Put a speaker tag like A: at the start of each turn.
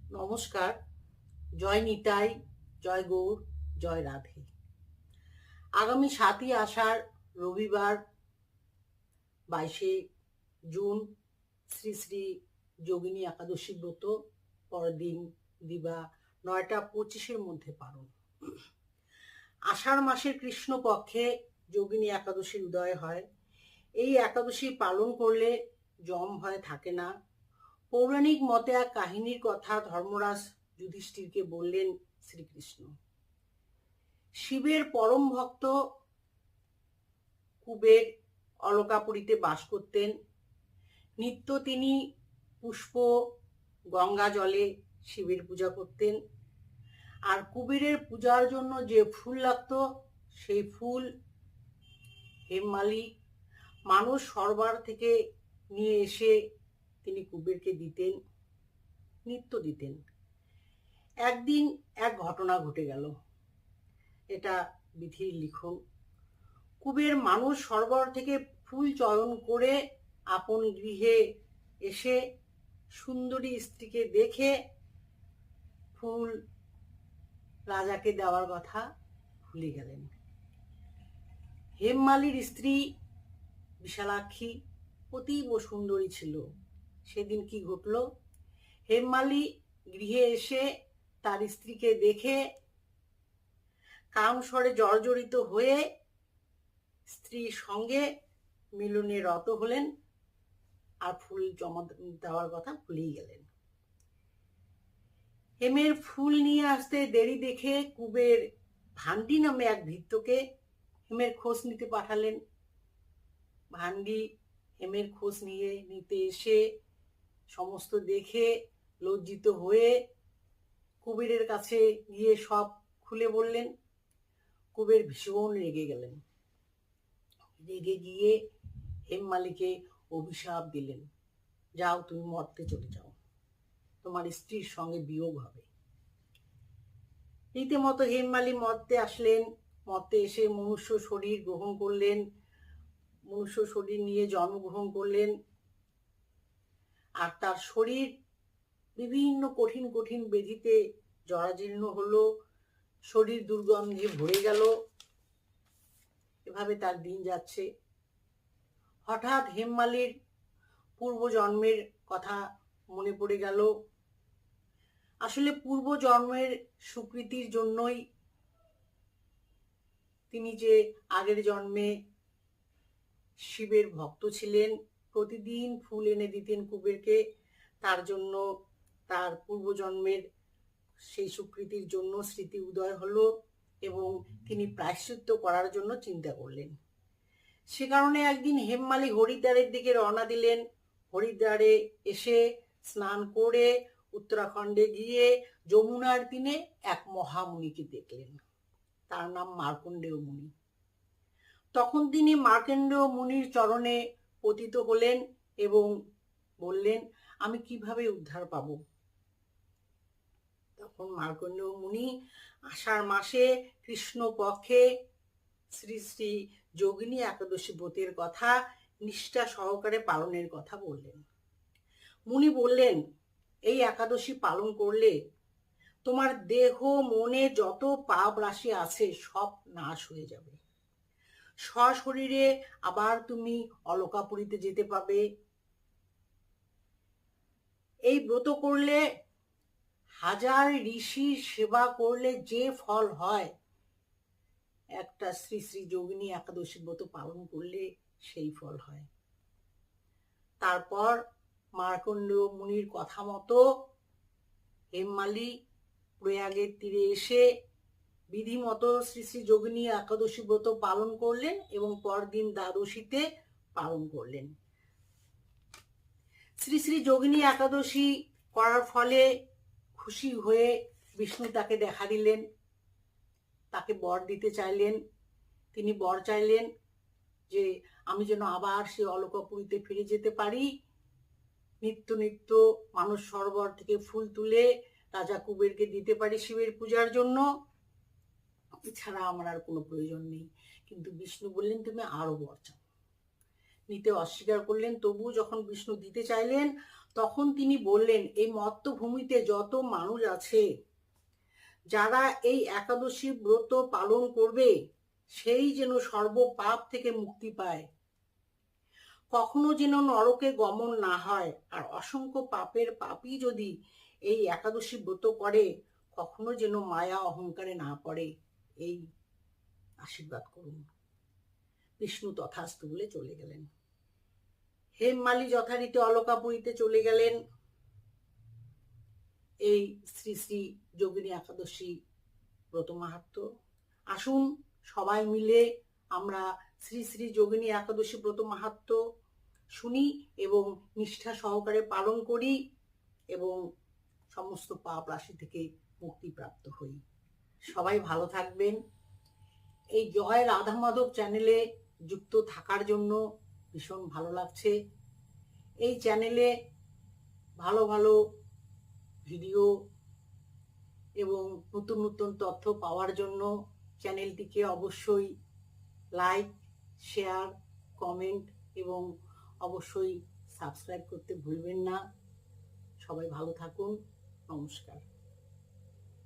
A: নমস্কার। জয় নিতাই, জয় গৌর, জয় রাধে। আগামী 7ই আষাঢ় রবিবার 22শে জুন শ্রী শ্রী যোগিনী একাদশী ব্রত পরদিন দিবা 9টা 25-এর মধ্যে পালন। আষাঢ় মাসের কৃষ্ণ পক্ষে যোগিনী একাদশীর উদয় হয়। এই একাদশী পালন করলে যম ভয় থাকে না। পৌরাণিক মতে এক কাহিনীর কথা ধর্মরাজ যুধিষ্ঠিরকে বললেন শ্রীকৃষ্ণ। শিবের পরম ভক্ত কুবের অলকাপুরীতে বাস করতেন। নিত্য তিনি পুষ্প গঙ্গা জলে শিবের পূজা করতেন। আর কুবেরের পূজার জন্য যে ফুল লাগতো সেই ফুল হেমমালি মানুষ সরবার থেকে নিয়ে এসে তিনি কুবেরকে দিতেন, নিত্য দিতেন। একদিন এক ঘটনা ঘটে গেল, এটা বিধির লিখন। কুবের মানুষ সরোবর থেকে ফুল চয়ন করে আপন গৃহে এসে সুন্দরী স্ত্রীকে দেখে ফুল রাজাকে দেওয়ার কথা ভুলে গেলেন। হেমমালির স্ত্রী বিশালাক্ষী অতীব সুন্দরী ছিল। সেদিন কি ঘটল? হেমমালি গৃহে এসে তার স্ত্রীকে দেখে কামস্বরে জর্জরিত হয়ে স্ত্রীর সঙ্গে মিলনে রত হলেন আর ফুল জমা দেওয়ার কথা ভুলেই গেলেন। হেমের ফুল নিয়ে আসতে দেরি দেখে কুবের ভান্ডি নামে এক ভৃত্যকে হেমের খোঁজ নিতে পাঠালেন। ভান্ডি হেমের খোঁজ নিতে এসে সমস্ত দেখে লজ্জিত হয়ে কুবেরের কাছে গিয়ে সব খুলে বললেন। কুবের ভীষণ রেগে গেলেন। রেগে গিয়ে হেমমালিকে অভিশাপ দিলেন, যাও তুমি মর্তে চলে যাও, তোমার স্ত্রীর সঙ্গে বিয়োগ হবে। রীতিমতো হেমমালি মর্তে আসলেন। মর্তে এসে মনুষ্য শরীর গ্রহণ করলেন, মনুষ্য শরীর নিয়ে জন্মগ্রহণ করলেন। আর তার শরীর বিভিন্ন কঠিন কঠিন ব্যাধিতে জরাজীর্ণ হলো, শরীর দুর্গন্ধে ভরে গেল। এভাবে তার দিন যাচ্ছে। হঠাৎ হেমমালির পূর্বজন্মের কথা মনে পড়ে গেল। আসলে পূর্বজন্মের স্বীকৃতির জন্যই তিনি যে আগের জন্মে শিবের ভক্ত ছিলেন, প্রতিদিন ফুল এনে দিতেন কুবেরকে, তার জন্য তার পূর্বজন্মের সেই স্বীকৃতির জন্য স্মৃতি উদয় হলো এবং তিনি প্রায়শ্চিত্ত করার জন্য চিন্তা করলেন। সে কারণে একদিন হেমমালি হরিদ্বারের দিকে রওনা দিলেন। হরিদ্বারে এসে স্নান করে উত্তরাখণ্ডে গিয়ে যমুনার তীরে এক মহামুনিকে দেখলেন। তার নাম মার্কণ্ডেয় মুনি। তখন তিনি মার্কণ্ডেয় মুনির চরণে পতিত হলেন এবং বললেন, আমি কিভাবে উদ্ধার পাব? তখন মার্কণ্ডেয় মুনি আষাঢ় মাসে কৃষ্ণ পক্ষে শ্রী শ্রী যোগিনী একাদশী ব্রতের কথা নিষ্ঠা সহকারে পালনের কথা বললেন। মুনি বললেন, এই একাদশী পালন করলে তোমার দেহ মনে যত পাপ রাশি আছে সব নাশ হয়ে যাবে। সশরীরে আবার তুমি অলকাপুরীতে যেতে পাবে। এই ব্রত করলে 1000 ঋষির সেবা করলে যে ফল হয়, একটা শ্রী শ্রী যোগিনী একাদশী ব্রত পালন করলে সেই ফল হয়। তারপর মার্কণ্ডেয় মুনির কথা মতো হেমমালি প্রয়াগের তীরে এসে বিধিমতো শ্রী শ্রী যোগিনী একাদশী ব্রত পালন করলেন এবং পরদিন দ্বাদশীতে পালন করলেন। শ্রী শ্রী যোগিনী একাদশী করার ফলে খুশি হয়ে বিষ্ণু তাকে দেখা দিলেন, তাকে বর দিতে চাইলেন। তিনি বর চাইলেন যে আমি যেন আবার সে অলকাপুরীতে ফিরে যেতে পারি, নিত্য নিত্য মানুষ সরোবর থেকে ফুল তুলে রাজা কুবেরকে দিতে পারি শিবের পূজার জন্য। এছাড়া আমার আর কোনো প্রয়োজন নেই। কিন্তু বিষ্ণু বললেন, তুমি আরো বর চাও। নিতে অস্বীকার করলেন। তবু যখন বিষ্ণু দিতে চাইলেন, তখন তিনি বললেন, এই মর্তভূমিতে যত মানুষ আছে যারা এই একাদশী ব্রত পালন করবে সেই যেন সর্ব পাপ থেকে মুক্তি পায়, কখনো যেন নরকে গমন না হয়, আর অসংখ্য পাপের পাপী যদি এই একাদশী ব্রত করে কখনো যেন মায়া অহংকারে না পড়ে, এই আশীর্বাদ করুন। বিষ্ণু তথাস্তু বলে চলে গেলেন। হেমমালী যথারীতি অলকাপুরীতে চলে গেলেন এই শ্রী শ্রী যোগিনী একাদশী ব্রত মাহাত্ম্য। আসুন সবাই মিলে আমরা শ্রী শ্রী যোগিনী একাদশী ব্রত মাহাত্ম্য শুনি এবং নিষ্ঠা সহকারে পালন করি এবং সমস্ত পাপ রাশি থেকে মুক্তি প্রাপ্ত হই। সবাই ভালো থাকবেন। এই জয় রাধা মাধব চ্যানেলে যুক্ত থাকার জন্য ভীষণ ভালো লাগছে। এই চ্যানেলে ভালো ভালো ভিডিও এবং নতুন নতুন তথ্য পাওয়ার জন্য চ্যানেলটিকে অবশ্যই লাইক, শেয়ার, কমেন্ট এবং অবশ্যই সাবস্ক্রাইব করতে ভুলবেন না। সবাই ভালো থাকুন। নমস্কার।